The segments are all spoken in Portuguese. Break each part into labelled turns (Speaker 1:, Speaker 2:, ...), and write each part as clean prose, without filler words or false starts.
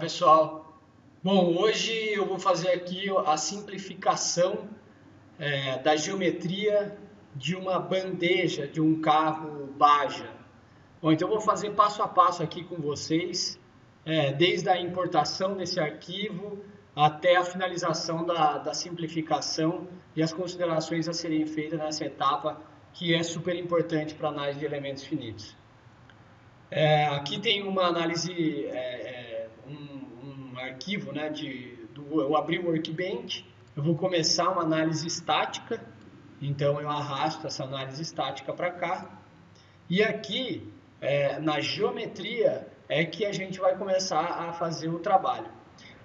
Speaker 1: pessoal. Bom, hoje eu vou fazer aqui a simplificação da geometria de uma bandeja de um carro Baja. Bom, então eu vou fazer passo a passo aqui com vocês, desde a importação desse arquivo até a finalização da simplificação e as considerações a serem feitas nessa etapa, que é super importante para a análise de elementos finitos. Aqui tem uma análise, um arquivo, né, eu abri o Workbench, eu vou começar uma análise estática, então eu arrasto essa análise estática para cá, e aqui na geometria é que a gente vai começar a fazer o trabalho.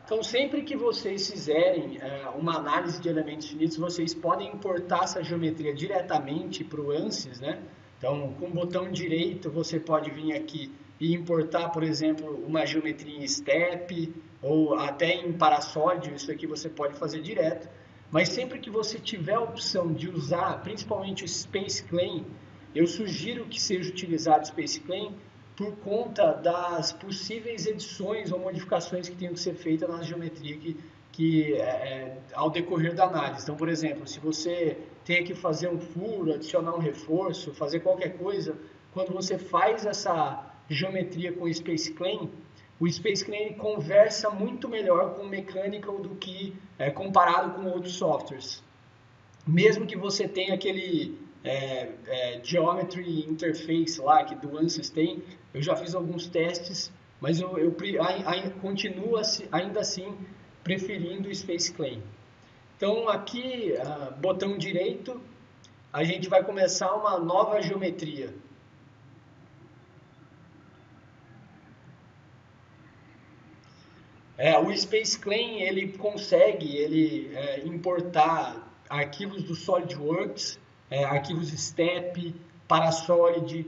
Speaker 1: Então sempre que vocês fizerem uma análise de elementos finitos, vocês podem importar essa geometria diretamente para o ANSYS, né? Então, com o botão direito, você pode vir aqui e importar, por exemplo, uma geometria em step ou até em parasólido, isso aqui você pode fazer direto. Mas sempre que você tiver a opção de usar, principalmente o Space Clean, eu sugiro que seja utilizado o Space Clean por conta das possíveis edições ou modificações que tenham que ser feitas na geometria ao decorrer da análise. Então, por exemplo, se você tem que fazer um furo, adicionar um reforço, fazer qualquer coisa, quando você faz essa geometria com o Space Clean, o Space Clean conversa muito melhor com o Mechanical do que comparado com outros softwares. Mesmo que você tenha aquele Geometry Interface lá que do ANSYS tem, eu já fiz alguns testes, mas eu continuo ainda assim preferindo o Space Clean. Então aqui, botão direito, a gente vai começar uma nova geometria. O Space Clean ele consegue importar arquivos do SolidWorks, arquivos STEP, Parasolid,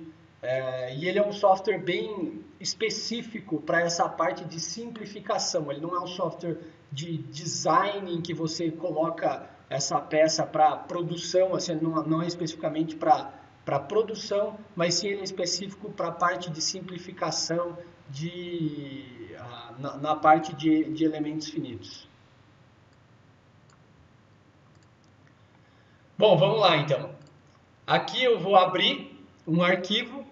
Speaker 1: e ele é um software bem específico para essa parte de simplificação. Ele não é um software de design em que você coloca essa peça para produção, assim, não é especificamente para produção, mas sim ele é específico para a parte de simplificação na parte de elementos finitos. Bom, vamos lá então. Aqui eu vou abrir um arquivo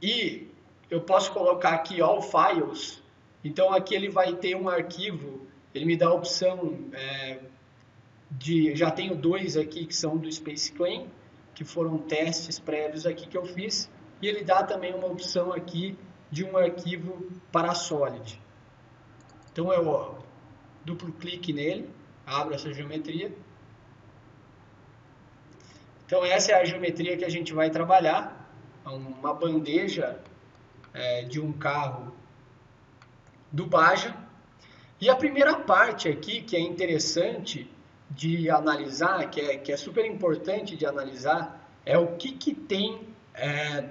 Speaker 1: e eu posso colocar aqui All Files. Então aqui ele vai ter um arquivo, ele me dá a opção já tenho dois aqui que são do Space Clean, que foram testes prévios aqui que eu fiz, e ele dá também uma opção aqui de um arquivo Parasolid. Então eu duplo clique nele, abro essa geometria. Então essa é a geometria que a gente vai trabalhar, uma bandeja de um carro do Baja. E a primeira parte aqui que é interessante de analisar, que é super importante de analisar, é o que tem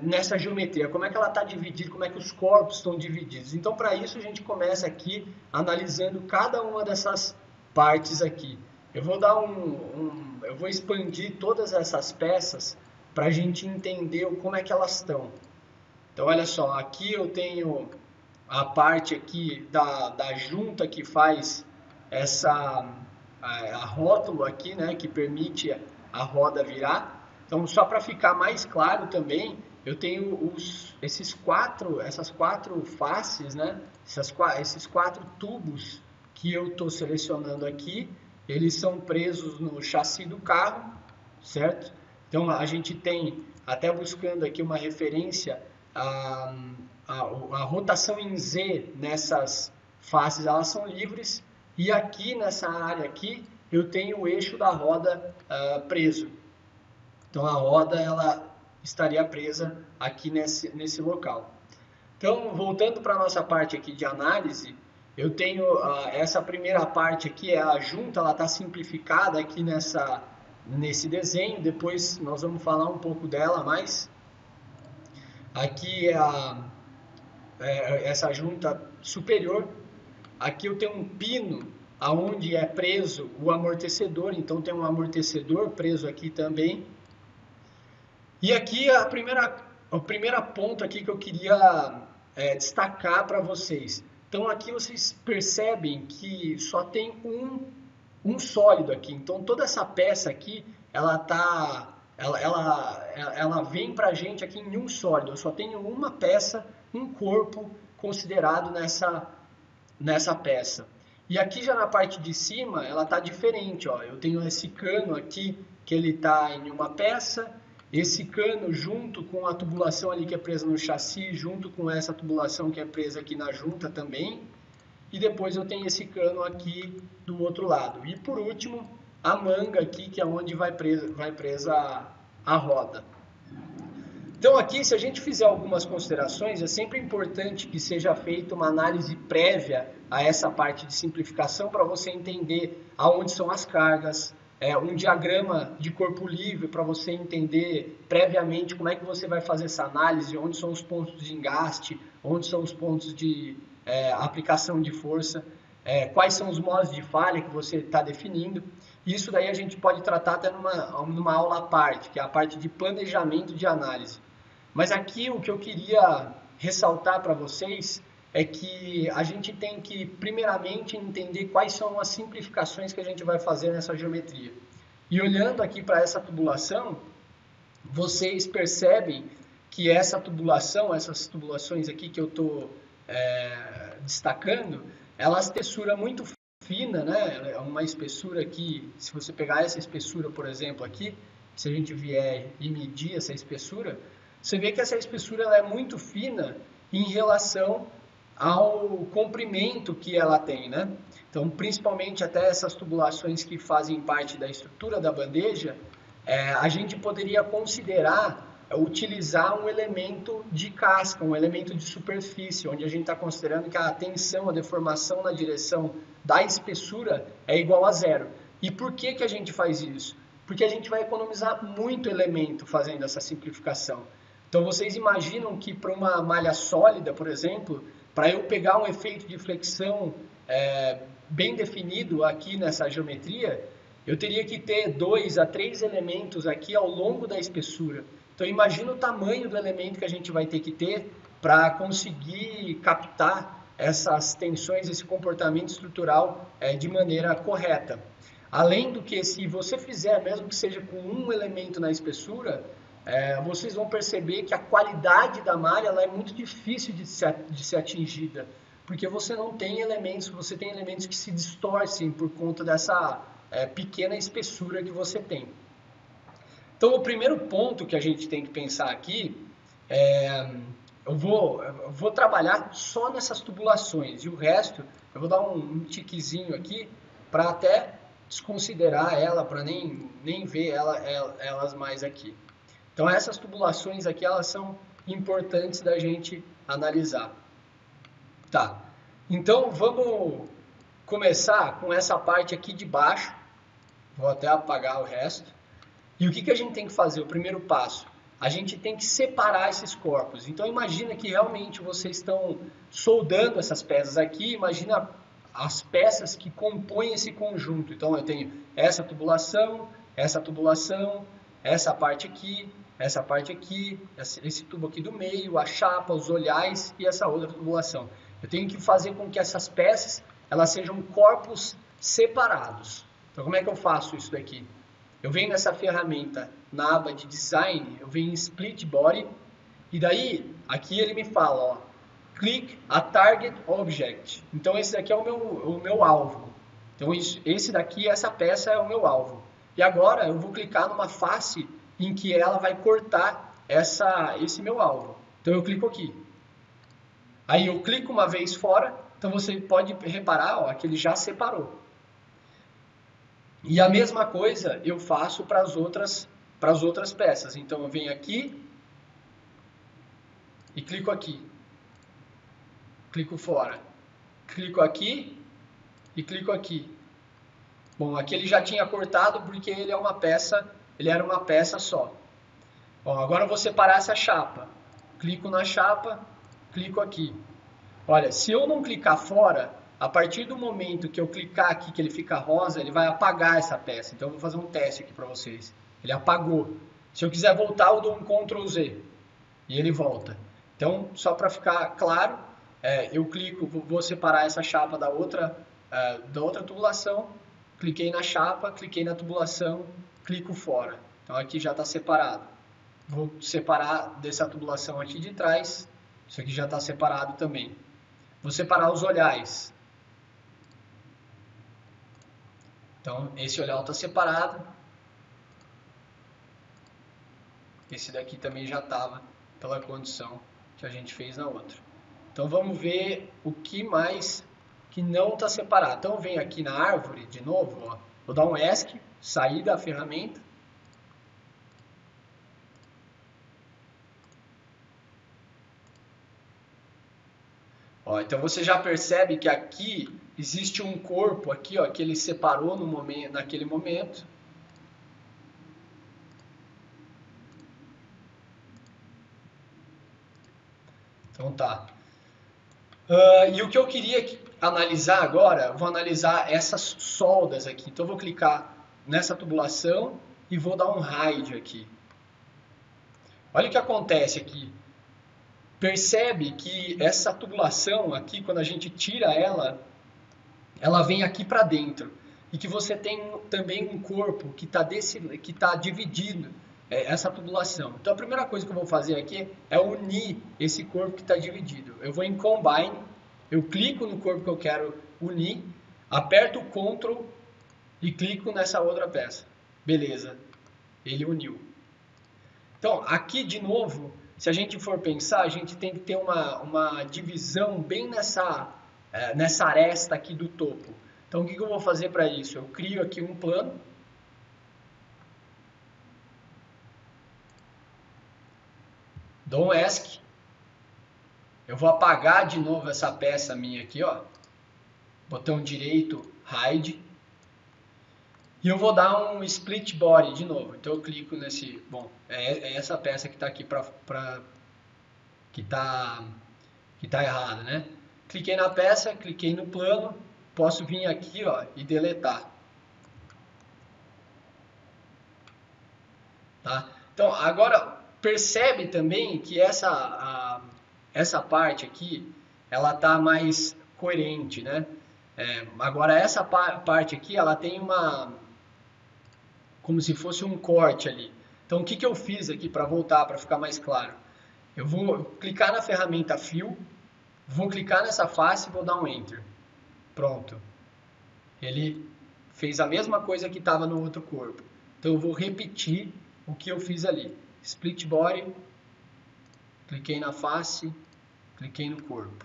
Speaker 1: nessa geometria, como é que ela está dividida, como é que os corpos estão divididos. Então para isso a gente começa aqui analisando cada uma dessas partes aqui. Eu vou dar eu vou expandir todas essas peças para a gente entender como é que elas estão. Então, olha só, aqui eu tenho a parte aqui da junta que faz a rótulo aqui, né, que permite a roda virar. Então, só para ficar mais claro também, eu tenho essas quatro faces, né, esses quatro tubos que eu estou selecionando aqui. Eles são presos no chassi do carro, certo? Então a gente tem, até buscando aqui uma referência, a rotação em Z nessas faces, elas são livres, e aqui nessa área aqui eu tenho o eixo da roda preso. Então a roda ela estaria presa aqui nesse local. Então voltando para a nossa parte aqui de análise, eu tenho essa primeira parte aqui, a junta, ela está simplificada aqui nesse desenho, depois nós vamos falar um pouco dela mais. Aqui essa junta superior, aqui eu tenho um pino aonde é preso o amortecedor, então tem um amortecedor preso aqui também. E aqui a primeira ponta aqui que eu queria destacar para vocês. Então aqui vocês percebem que só tem um sólido aqui. Então toda essa peça aqui, ela vem para a gente aqui em um sólido. Eu só tenho uma peça, um corpo considerado nessa peça. E aqui já na parte de cima, ela está diferente. Ó. Eu tenho esse cano aqui, que ele está em uma peça. Esse cano junto com a tubulação ali que é presa no chassi, junto com essa tubulação que é presa aqui na junta também. E depois eu tenho esse cano aqui do outro lado. E por último, a manga aqui, que é onde vai presa a roda. Então aqui, se a gente fizer algumas considerações, é sempre importante que seja feita uma análise prévia a essa parte de simplificação para você entender aonde são as cargas, um diagrama de corpo livre para você entender previamente como é que você vai fazer essa análise, onde são os pontos de engaste, onde são os pontos de aplicação de força, quais são os modos de falha que você está definindo. Isso daí a gente pode tratar até numa aula à parte, que é a parte de planejamento de análise. Mas aqui o que eu queria ressaltar para vocês é que a gente tem que, primeiramente, entender quais são as simplificações que a gente vai fazer nessa geometria. E olhando aqui para essa tubulação, vocês percebem que essa tubulação, essas tubulações aqui que eu estou destacando, elas têm espessura muito fina, né? É uma espessura aqui, se você pegar essa espessura, por exemplo, aqui, se a gente vier e medir essa espessura, você vê que essa espessura ela é muito fina em relação ao comprimento que ela tem, né? Então, principalmente até essas tubulações que fazem parte da estrutura da bandeja, a gente poderia considerar utilizar um elemento de casca, um elemento de superfície, onde a gente está considerando que a tensão, a deformação na direção da espessura é igual a zero. E por que a gente faz isso? Porque a gente vai economizar muito elemento fazendo essa simplificação. Então, vocês imaginam que para uma malha sólida, por exemplo, para eu pegar um efeito de flexão bem definido aqui nessa geometria, eu teria que ter 2 a 3 elementos aqui ao longo da espessura. Então, imagina o tamanho do elemento que a gente vai ter que ter para conseguir captar essas tensões, esse comportamento estrutural de maneira correta. Além do que, se você fizer, mesmo que seja com um elemento na espessura, vocês vão perceber que a qualidade da malha ela é muito difícil de ser atingida, porque você não tem elementos, você tem elementos que se distorcem por conta dessa pequena espessura que você tem. Então, o primeiro ponto que a gente tem que pensar aqui eu vou trabalhar só nessas tubulações, e o resto eu vou dar um tiquezinho aqui para até desconsiderar ela, para nem ver elas mais aqui. Então, essas tubulações aqui, elas são importantes da gente analisar. Tá, então vamos começar com essa parte aqui de baixo. Vou até apagar o resto. E o que a gente tem que fazer? O primeiro passo, a gente tem que separar esses corpos. Então, imagina que realmente vocês estão soldando essas peças aqui, imagina as peças que compõem esse conjunto. Então, eu tenho essa tubulação, essa parte aqui, esse tubo aqui do meio, a chapa, os olhais e essa outra tubulação. Eu tenho que fazer com que essas peças elas sejam corpos separados. Então, como é que eu faço isso daqui? Eu venho nessa ferramenta, na aba de Design, eu venho em Split Body, e daí, aqui ele me fala, ó, Click a Target Object. Então, esse daqui é o meu alvo. Então, esse daqui, essa peça é o meu alvo. E agora, eu vou clicar numa face em que ela vai cortar esse meu alvo. Então, eu clico aqui. Aí, eu clico uma vez fora, então você pode reparar ó, que ele já separou. E a mesma coisa eu faço para as outras peças. Então, eu venho aqui e clico aqui. Clico fora. Clico aqui e clico aqui. Bom, aqui ele já tinha cortado porque ele era uma peça só. Bom, agora eu vou separar essa chapa. Clico na chapa, clico aqui. Olha, se eu não clicar fora, a partir do momento que eu clicar aqui, que ele fica rosa, ele vai apagar essa peça. Então, eu vou fazer um teste aqui para vocês. Ele apagou. Se eu quiser voltar, eu dou um Ctrl Z. E ele volta. Então, só para ficar claro, eu clico, vou separar essa chapa da outra tubulação, cliquei na chapa, cliquei na tubulação, clico fora. Então aqui já está separado. Vou separar dessa tubulação aqui de trás, isso aqui já está separado também. Vou separar os olhares. Então esse olhar está separado. Esse daqui também já estava pela condição que a gente fez na outra. Então vamos ver o que mais que não está separado. Então vem aqui na árvore de novo, ó. Vou dar um ESC, sair da ferramenta. Ó, então você já percebe que aqui existe um corpo aqui, ó, que ele separou no momento, naquele momento. Então tá. E o que eu queria analisar agora, vou analisar essas soldas aqui. Então eu vou clicar nessa tubulação e vou dar um hide aqui. Olha o que acontece aqui. Percebe que essa tubulação aqui, quando a gente tira ela, ela vem aqui para dentro. E que você tem também um corpo que está dividido, essa tubulação. Então a primeira coisa que eu vou fazer aqui é unir esse corpo que está dividido. Eu vou em Combine, eu clico no corpo que eu quero unir, aperto o Ctrl e clico nessa outra peça. Beleza, ele uniu. Então aqui de novo, se a gente for pensar, a gente tem que ter uma divisão bem nessa aresta aqui do topo. Então o que eu vou fazer para isso? Eu crio aqui um plano. Dou um ESC. Eu vou apagar de novo essa peça minha aqui, ó. Botão direito, hide. E eu vou dar um split body de novo. Então eu clico nesse... Bom, é essa peça que está aqui que tá errada, né? Cliquei na peça, cliquei no plano. Posso vir aqui, ó, e deletar. Tá? Então, agora percebe também que essa parte aqui, ela tá mais coerente, né? Agora essa parte aqui, ela tem como se fosse um corte ali. Então o que eu fiz aqui para voltar, para ficar mais claro? Eu vou clicar na ferramenta Fill, vou clicar nessa face e vou dar um Enter. Pronto. Ele fez a mesma coisa que estava no outro corpo. Então eu vou repetir o que eu fiz ali. Split Body, cliquei na face, cliquei no corpo.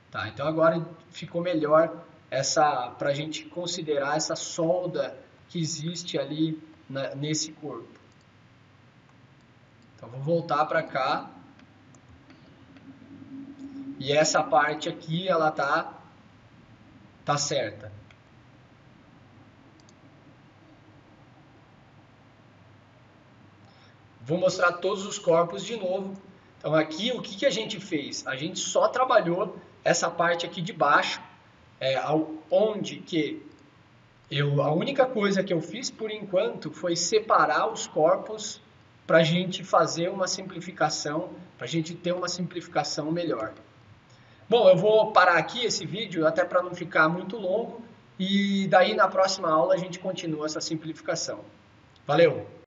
Speaker 1: Tá, então agora ficou melhor para a gente considerar essa solda que existe ali nesse corpo. Então vou voltar para cá. E essa parte aqui, ela tá certa. Vou mostrar todos os corpos de novo. Então aqui o que a gente fez? A gente só trabalhou essa parte aqui de baixo, onde que a única coisa que eu fiz por enquanto foi separar os corpos para a gente fazer uma simplificação, para a gente ter uma simplificação melhor. Bom, eu vou parar aqui esse vídeo até para não ficar muito longo e daí na próxima aula a gente continua essa simplificação. Valeu!